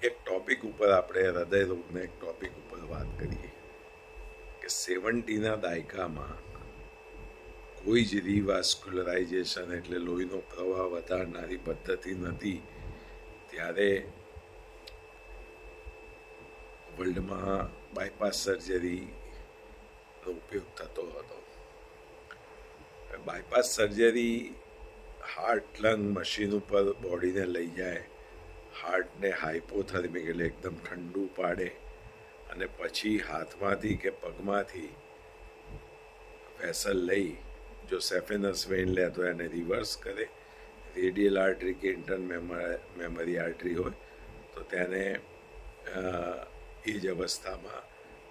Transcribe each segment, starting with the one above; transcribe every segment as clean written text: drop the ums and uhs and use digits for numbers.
એક ટોપિક ઉપર આપણે હૃદય રોગના એક ટોપિક ઉપર વાત કરીએ કે 70ના દાયકામાં કોઈ જ રિવાસ્ક્યુલરાઇઝેશન એટલે લોહીનો પ્રવાહ વધારનારી પદ્ધતિ નથી, ત્યારે વર્લ્ડમાં બાયપાસ સર્જરીનો ઉપયોગ થતો હતો. Bypass surgery heart lung machine ઉપર બોડીને લઈ જાય, હાર્ટને હાઇપોથર્મિક એટલે એકદમ ઠંડુ પાડે અને પછી હાથમાંથી કે પગમાંથી વેસલ લઈ, જો સેફેનસ વેઇન લે તો એને રિવર્સ કરે, રેડિયલ આર્ટરી કે ઇન્ટર્ન મેમરી આર્ટરી હોય તો તેને એ જ અવસ્થામાં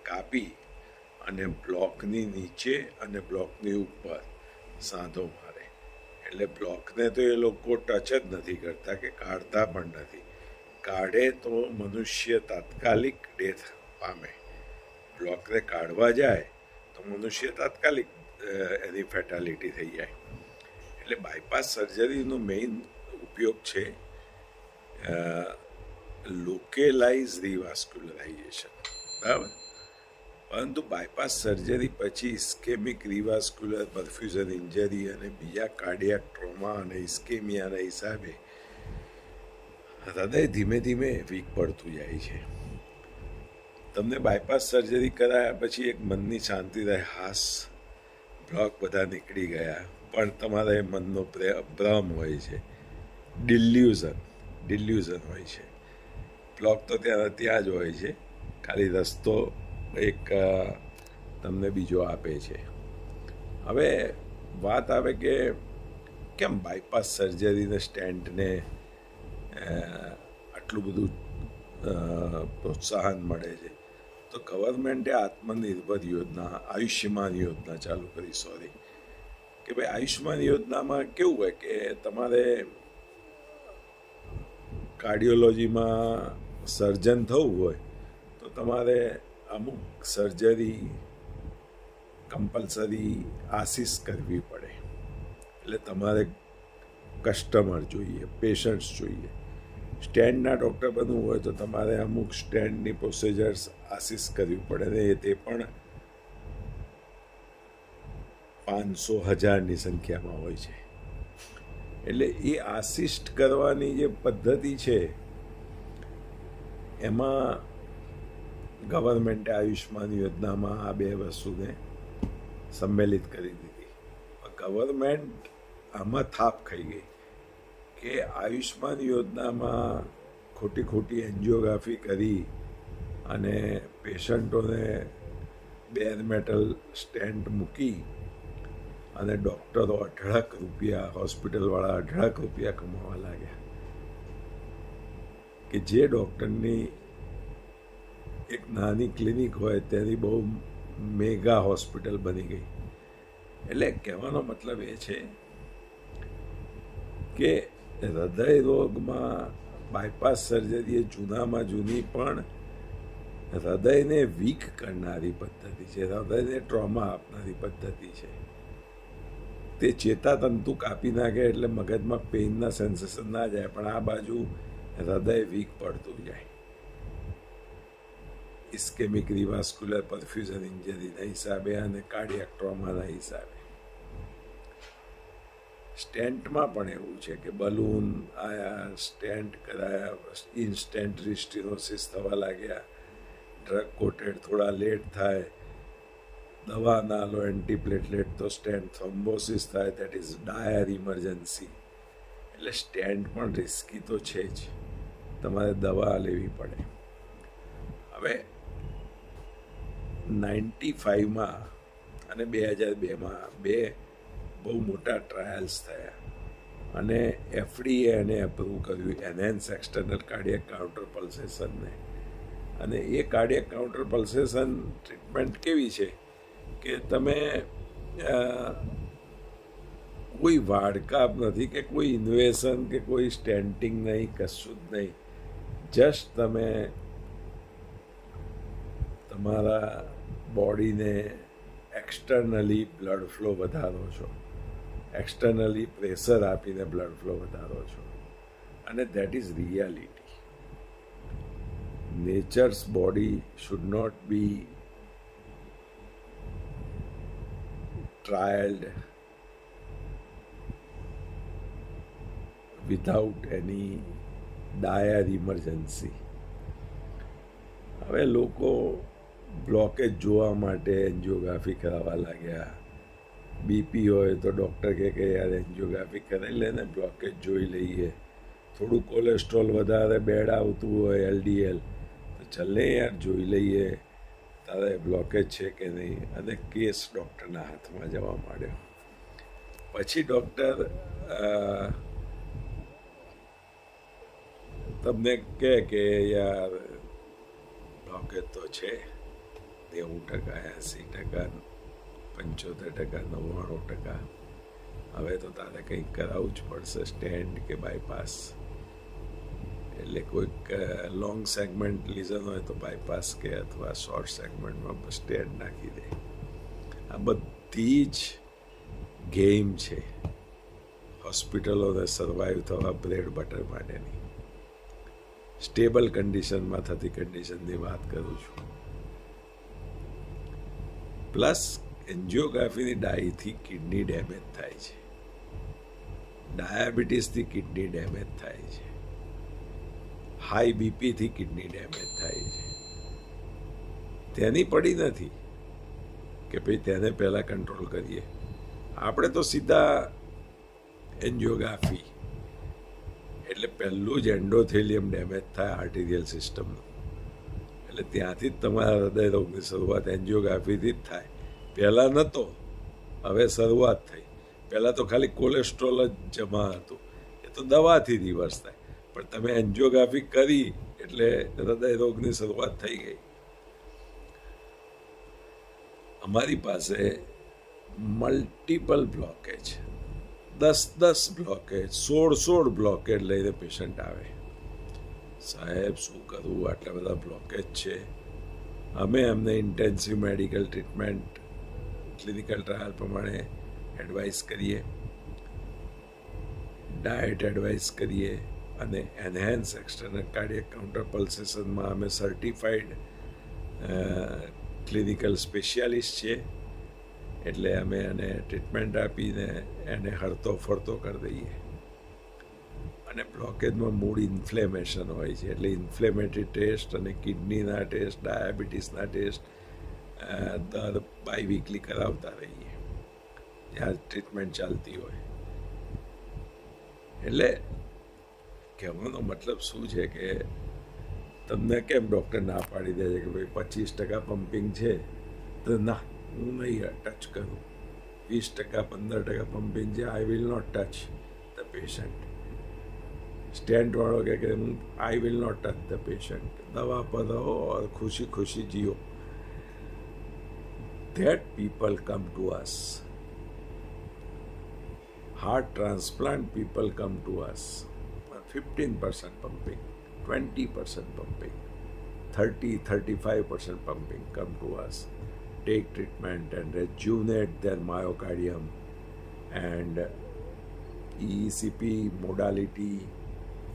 કાપી અને બ્લોકની નીચે અને બ્લોકની ઉપર સાંધો મારે. એટલે બ્લોકને તો એ લોકો ટચ જ નથી કરતા કે કાઢતા પણ નથી. કાઢે તો મનુષ્ય તાત્કાલિક ડેથ પામે. બ્લોકને કાઢવા જાય તો મનુષ્ય તાત્કાલિક એની ફેટાલિટી થઈ જાય. એટલે બાયપાસ સર્જરીનો મેઇન ઉપયોગ છે લોકેલાઇઝ રિવાસ્ક્યુલરાઇઝેશન, બરાબર. પરંતુ બાયપાસ સર્જરી પછી ઇસ્કેમિક રિવાસ્ક્યુલર પરફ્યુઝન ઇન્જરી અને બીજા કાર્ડિયાક ટ્રોમા અને ઇસ્કેમિયાના હિસાબે હૃદય ધીમે ધીમે વીક પડતું જાય છે. તમને બાયપાસ સર્જરી કરાયા પછી એક મનની શાંતિ રહે, હાસ બ્લોક બધા નીકળી ગયા, પણ તમારા એ મનનો ભ્રમ હોય છે, ડિલ્યુઝન હોય છે. બ્લોક તો ત્યાં જ હોય છે, ખાલી રસ્તો એક તમને બીજો આપે છે. હવે વાત આવે કે કેમ બાયપાસ સર્જરીને સ્ટેન્ટને આટલું બધું પ્રોત્સાહન મળે છે. તો ગવર્મેન્ટે આત્મનિર્ભર યોજના, આયુષ્યમાન યોજના ચાલુ કરી. કે ભાઈ આયુષ્યમાન યોજનામાં કેવું હોય કે તમારે કાર્ડિયોલોજીમાં સર્જન થવું હોય તો તમારે અમુક સર્જરી કમ્પલસરી આસિસ કરવી પડે. એટલે તમારે કસ્ટમર જોઈએ, પેશન્ટ્સ જોઈએ. સ્ટેન્ડના ડૉક્ટર બનવું હોય તો તમારે અમુક સ્ટેન્ડની પ્રોસિજર્સ આસિસ કરવી પડે ને તે પણ 500,000ની સંખ્યામાં હોય છે. એટલે એ આસિસ્ટ કરવાની જે પદ્ધતિ છે એમાં ગવર્મેન્ટે આયુષ્યમાન યોજનામાં આ બે વસ્તુને સંમેલિત કરી દીધી. ગવર્મેન્ટ આમાં થાપ ખાઈ ગઈ કે આયુષ્યમાન યોજનામાં ખોટી એન્જિયોગ્રાફી કરી અને પેશન્ટોને બેર મેટલ સ્ટેન્ટ મૂકી અને ડૉક્ટરો અઢળક રૂપિયા, હોસ્પિટલવાળા અઢળક રૂપિયા કમાવા લાગ્યા કે જે ડૉક્ટરની એક નાની ક્લિનિક હોય તેની બહુ મેગા હોસ્પિટલ બની ગઈ. એટલે કહેવાનો મતલબ એ છે કે હૃદય રોગમાં બાયપાસ સર્જરી એ જૂનામાં જૂની પણ હૃદયને વીક કરનારી પદ્ધતિ છે, હૃદયને ટ્રોમા આપનારી પદ્ધતિ છે. તે ચેતાતંતુ કાપી નાખે એટલે મગજમાં પેઇનના સેન્સેશન ના જાય, પણ આ બાજુ હૃદય વીક પડતું જાય. ઇસ્કેમિક રિવાસ્ક્યુલર પરફ્યુઝન ઇન્જરીના હિસાબે અને કાર્ડિયાક ટ્રોમાના હિસાબે. સ્ટેન્ટમાં પણ એવું છે કે બલૂન આયા, સ્ટેન્ટ કરાયા, ઇન્સ્ટન્ટ રિસ્ટિનોસિસ થવા લાગ્યા, ડ્રગ કોટેડ થોડા લેટ થાય, દવા ના લો એન્ટીપ્લેટલેટ તો સ્ટેન્ટ થ્રોમ્બોસિસ થાય, દેટ ઇઝ ડાયર ઇમરજન્સી. એટલે સ્ટેન્ટ પણ રિસ્કી તો છે જ, તમારે દવા લેવી પડે. હવે 95માં અને 2002માં બે બહુ મોટા ટ્રાયલ્સ થયા અને FDA એને એપ્રૂવ કર્યું એનહેન્સ એક્સટર્નલ કાર્ડિયક કાઉન્ટર પલ્સેશનને. અને એ કાર્ડિયક કાઉન્ટર પલ્સેશન ટ્રીટમેન્ટ કેવી છે કે તમે કોઈ વાડકાપ નથી કે કોઈ ઇન્વેશન કે કોઈ સ્ટેન્ટિંગ નહીં, કશું જ નહીં. જસ્ટ તમે તમારા બોડીને એક્સટર્નલી બ્લડ ફ્લો વધારો છો, એક્સટર્નલી પ્રેશર આપીને બ્લડ ફ્લો વધારો છો, અને that is reality. nature's body should not be trialed without any dire emergency. હવે લોકો બ્લોકેજ જોવા માટે એન્જિયોગ્રાફી કરાવવા લાગ્યા. બીપી હોય તો ડૉક્ટર કહે કે યાર એન્જિયોગ્રાફી કરાવી લે ને, બ્લોકેજ જોઈ લઈએ. થોડું કોલેસ્ટ્રોલ વધારે બેડ આવતું હોય એલડીએલ તો ચાલે યાર જોઈ લઈએ તારે બ્લોકેજ છે કે નહીં. અને કેસ ડૉક્ટરના હાથમાં જવા માંડ્યો. પછી ડૉક્ટર તમને કહે કે યાર બ્લોકેજ તો છે 90%, 80%, 75%, 99%. હવે તો તારે કંઈક કરાવવું જ પડશે, સ્ટેન્ડ કે બાયપાસ. એટલે કોઈક લોંગ સેગમેન્ટ લીઝન હોય તો બાયપાસ કે અથવા શોર્ટ સેગમેન્ટમાં સ્ટેન્ડ નાખી દે. આ બધી જ ગેમ છે હોસ્પિટલોને સર્વાઈવ થવા બ્રેડ બટર માટેની. સ્ટેબલ કન્ડિશનમાં થતી કન્ડિશનની વાત કરું છું. પ્લસ એન્જિયોગ્રાફીની ડાયથી કિડની ડેમેજ થાય છે, ડાયાબિટીસથી કિડની ડેમેજ થાય છે, હાઈ બીપીથી કિડની ડેમેજ થાય છે. તેની પડી નથી કે ભાઈ તેને પહેલાં કંટ્રોલ કરીએ. આપણે તો સીધા એન્જિયોગ્રાફી એટલે પહેલું જ એન્ડોથેલિયમ ડેમેજ થાય આર્ટિરિયલ સિસ્ટમનું. એટલે ત્યાંથી જ તમારા હૃદયરોગની શરૂઆત એન્જિયોગ્રાફીથી જ થાય. પહેલાં નહોતો, હવે શરૂઆત થઈ. પહેલાં તો ખાલી કોલેસ્ટ્રોલ જ જમા હતું, એ તો દવાથી રિવર્સ થાય. પણ તમે એન્જિયોગ્રાફી કરી એટલે હૃદયરોગની શરૂઆત થઈ ગઈ. અમારી પાસે મલ્ટિપલ બ્લોકેજ, 10 બ્લોકેજ, 16 બ્લોકેજ લઈને પેશન્ટ આવે. સાહેબ શું કરવું, આટલા બધા બ્લોકેજ છે. અમે અમને intensive medical treatment clinical trial પ્રમાણે એડવાઇસ કરીએ, ડાયટ એડવાઇસ કરીએ, અને એનહેન્સ એક્સટર્નલ કાર્ડિયક કાઉન્ટર પલ્સેશનમાં અમે સર્ટિફાઈડ ક્લિનિકલ સ્પેશિયાલિસ્ટ છીએ. એટલે અમે એને ટ્રીટમેન્ટ આપીને એને હરતો ફરતો કરી દઈએ. અને બ્લોકેજમાં મૂળ ઇન્ફ્લેમેશન હોય છે, એટલે ઇન્ફ્લેમેટરી ટેસ્ટ અને કિડનીના ટેસ્ટ, ડાયાબિટીસના ટેસ્ટ દર બાય વીકલી કરાવતા રહીએ જ્યાં ટ્રીટમેન્ટ ચાલતી હોય. એટલે કહેવાનો મતલબ શું છે કે તમને કેમ ડૉક્ટર ના પાડી દે છે કે ભાઈ 25% પમ્પિંગ છે તો ના, હું નહીં ટચ કરું. 20%, 15% પમ્પિંગ છે, I will not touch the patient. સ્ટેન્ટવાળો કહે કે હું I will not touch the patient. દવા પર રહો और खुशी खुशी जियो. That people come to us. Heart transplant people come to us. 15% pumping, 20% pumping, 30-35% pumping come to us. Take treatment and rejuvenate their myocardium, and ECP modality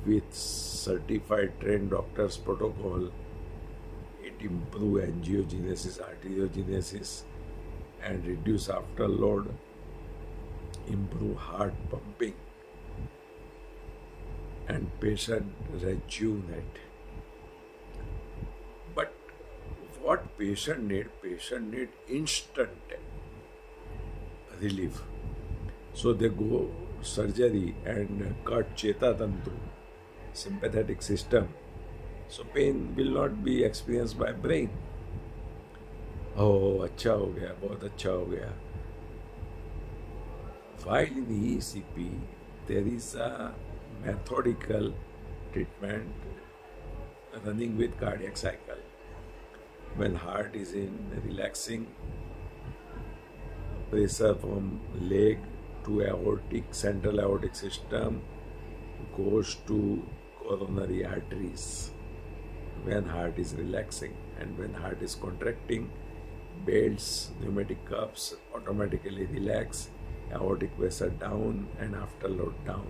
with certified trained doctors protocol, it improve angiogenesis, arteriogenesis, and reduce afterload, improve heart pumping, and patient rejuvenate. But what patient need? Patient need instant relief. So they go surgery and cut chetatantu, sympathetic system. So pain will not be experienced by brain. Oh, अच्छा हो गया, बहुत अच्छा हो गया. While in the ECP, there is a methodical treatment running with cardiac cycle. When heart is in relaxing, pressure from leg to aortic, central aortic system goes to coronary arteries. When heart is relaxing, and when heart is contracting, belts, pneumatic cups automatically relax, aortic pressure down and afterload down.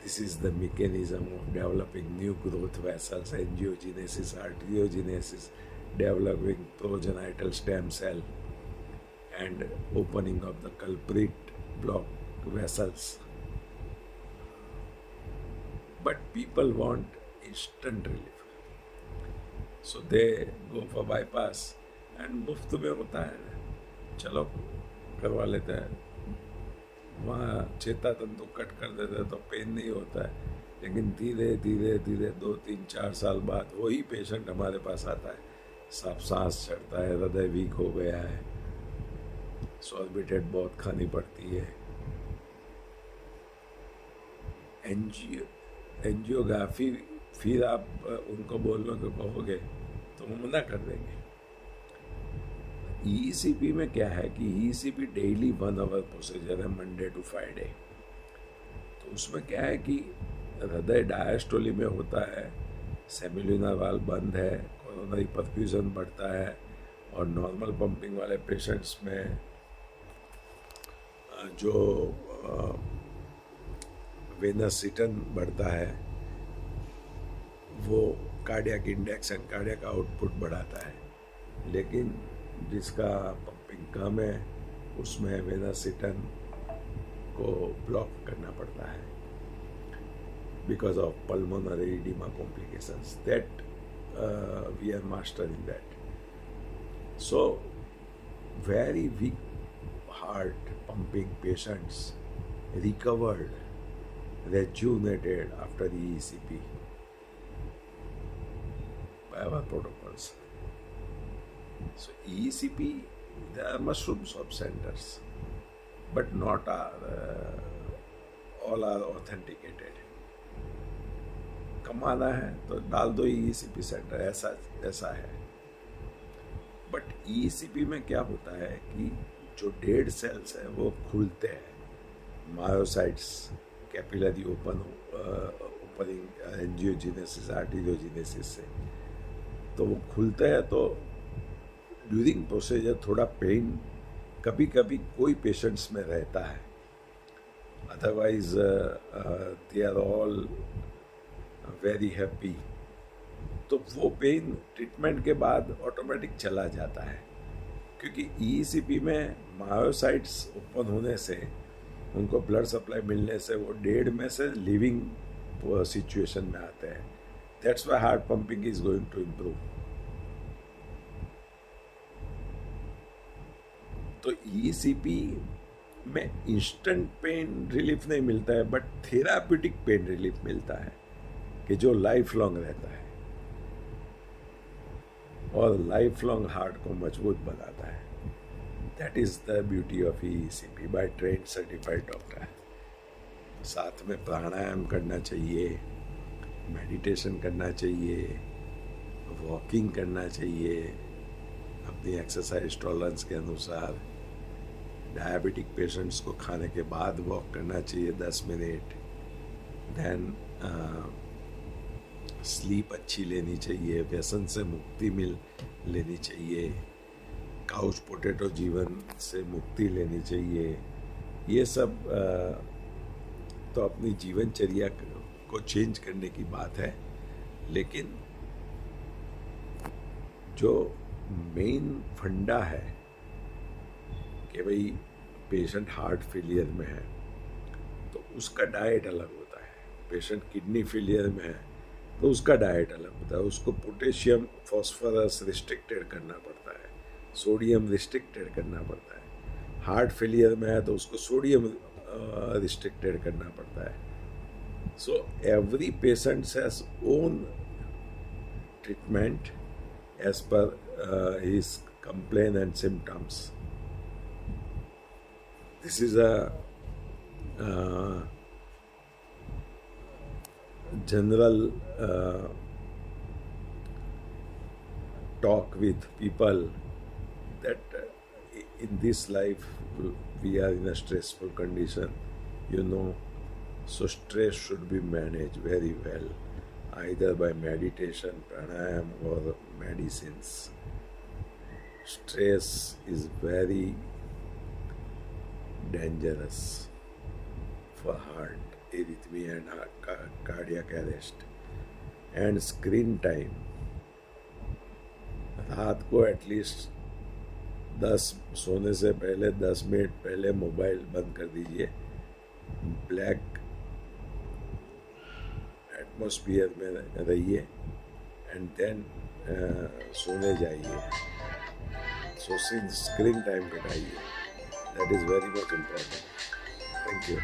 This is the mechanism of developing new growth vessels, angiogenesis, arteriogenesis, developing progenital stem cell, and opening of the culprit block vessels. But people want instant relief, so they go for bypass, and मुफ्त में होता है, चलो करवा लेते हैं. वहाँ चेता तंतु कट कर देते हैं तो पेन नहीं होता है, लेकिन धीरे धीरे धीरे 2 3 4 साल बाद वही पेशेंट हमारे पास आता है, सब सांस चढ़ता है, हृदय वीक हो गया है, सॉर्बिटेट बहुत खानी पड़ती है, एंजियोग्राफी फिर आप उनको बोलने को कहोगे तो वो मना कर देंगे. ईसीपी में क्या है कि ईसीपी डेली 1 आवर प्रोसीजर है, मंडे टू फ्राइडे. तो उसमें क्या है कि हृदय डायस्टोली में होता है, सेमिलुनर वाल्व बंद है, कोरोनरी परफ्यूजन बढ़ता है, और नॉर्मल पंपिंग वाले पेशेंट्स में जो वेनस सिटन बढ़ता है वो cardiac index and cardiac output बढ़ाता है. लेकिन जिसका पंपिंग कम है उसमें वेनस सिटन को ब्लॉक करना पड़ता है because of pulmonary oedema complications. That we are master in that. So very weak heart pumping patients recovered, rejuvenated after the ECP by our protocols. So ECP, there are mushrooms of centers, but not all are authenticated. कमाना है तो डाल दो ECP centre, ऐसा है. But ECP में क्या होता है कि जो डेड सेल्स हैं वो खुलते हैं, मायोसाइट्स, कैपिलरी ओपनिंग, एंजियोजेनेसिस, आर्टेरियोजेनेसिस से, तो वो खुलते हैं. तो ड्यूरिंग प्रोसीजर थोड़ा पेन कभी कभी कोई पेशेंट्स में रहता है, otherwise they are all very happy. तो वो पेन ट्रीटमेंट के बाद ऑटोमेटिक चला जाता है, क्योंकि ईसीपी में मायोसाइट्स ओपन होने से, उनको ब्लड सप्लाई मिलने से वो डेड में से लिविंग सिचुएशन में आते हैं. That's why heart pumping is going to improve. तो ईसीपी में इंस्टेंट पेन रिलीफ नहीं मिलता है, बट थेराप्यूटिक पेन रिलीफ मिलता है कि जो लाइफ लॉन्ग रहता है और लाइफ लॉन्ग हार्ट को मजबूत बनाता है. That is the beauty of ECP by trained certified doctor. साथ में प्राणायाम करना चाहिए, मेडिटेशन करना चाहिए, वॉकिंग करना चाहिए अपनी एक्सरसाइज टॉलरेंस के अनुसार. डायबिटिक पेशेंट्स को खाने के बाद वॉक करना चाहिए 10 मिनट. देन स्लीप अच्छी लेनी चाहिए, व्यसन से मुक्ति लेनी चाहिए, काउच पोटैटो जीवन से मुक्ति लेनी चाहिए. ये सब तो अपनी जीवनचर्या को चेंज करने की बात है. लेकिन जो मेन फंडा है कि भाई पेशेंट हार्ट फेलियर में है तो उसका डाइट अलग होता है, पेशेंट किडनी फेलियर में है तो उसका डाइट अलग होता है. उसको पोटेशियम फॉस्फोरस रिस्ट्रिक्टेड करना पड़ता है, सोडियम रिस्ट्रिक्टेड करना पड़ता है. हार्ट फेलियर में है तो उसको सोडियम रिस्ट्रिक्टेड करना पड़ता है. So every patient has own treatment as per his complaint and symptoms. This is a general talk with people that in this life we are in a stressful condition, so stress should be managed very well, either by meditation, pranayam or medicines. Stress is very dangerous for heart arrhythmia and cardiac arrest. And screen time, रात को at least 10 सोने से पहले 10 minute पहले mobile बंद कर दीजिए. Black atmosphere में रहिए एंड देन सोने जाइए. सो स्क्रीन टाइम घटाइए. That is very much important. Thank you.